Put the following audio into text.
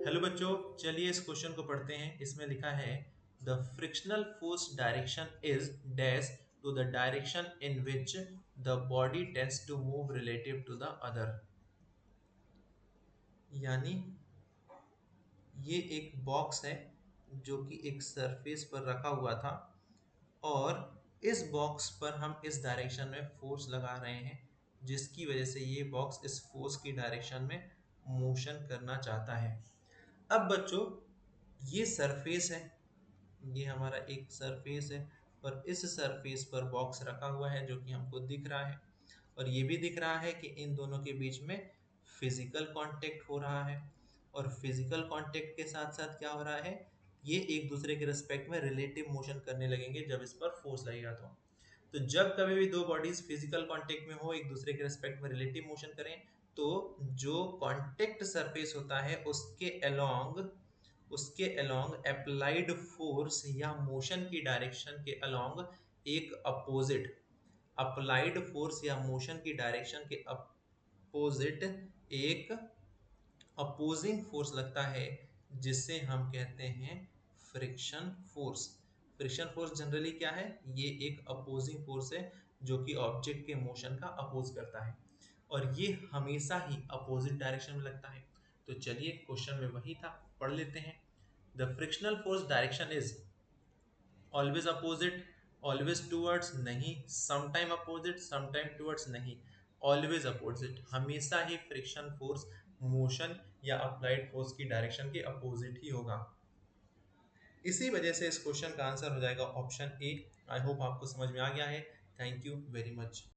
Hello बच्चों, चलिए इस क्वेश्चन को पढ़ते हैं। इसमें लिखा है the frictional force direction is dash to the direction in which the body tends to move relative to the other. यानी ये एक बॉक्स है जो कि एक सरफेस पर रखा हुआ था, और इस बॉक्स पर हम इस डायरेक्शन में फोर्स लगा रहे हैं, जिसकी वजह से ये बॉक्स इस फोर्स की डायरेक्शन में मोशन करना चाहता है। अब बच्चों, ये सरफेस है, ये हमारा एक सरफेस है, और इस सरफेस पर बॉक्स रखा हुआ है जो कि हमको दिख रहा है। और ये भी दिख रहा है कि इन दोनों के बीच में फिजिकल कांटेक्ट हो रहा है, और फिजिकल कांटेक्ट के साथ साथ क्या हो रहा है, ये एक दूसरे के रिस्पेक्ट में रिलेटिव मोशन करने लगेंगे जब इस पर फोर्स लगेगा। तो जब कभी भी दो बॉडीज फिजिकल कांटेक्ट में हो, एक दूसरे के रिस्पेक्ट में रिलेटिव मोशन करें, तो जो कांटेक्ट सरफेस होता है उसके अलोंग अप्लाइड फोर्स या मोशन की डायरेक्शन के अलोंग एक अपोजिट अप्लाइड फोर्स या मोशन की डायरेक्शन के अपोजिट एक अपोजिंग फोर्स लगता है, जिसे हम कहते हैं friction force. Friction force generally क्या है, ये एक अपोजिंग फोर्स है जो कि ऑब्जेक्ट के मोशन का अपोज करता है, और ये हमेशा ही अपोजिट डायरेक्शन में लगता है। तो चलिए क्वेश्चन में वही था, पढ़ लेते हैं। The frictional force direction is always opposite, always towards नहीं, समटाइम अपोजिट समटाइम टूवर्ड्स नहीं, ऑलवेज अपोजिट, हमेशा ही फ्रिक्शन फोर्स मोशन या अप्लाइड फोर्स की डायरेक्शन के अपोजिट ही होगा। इसी वजह से इस क्वेश्चन का आंसर हो जाएगा ऑप्शन ए। आई होप आपको समझ में आ गया है। Thank you very much.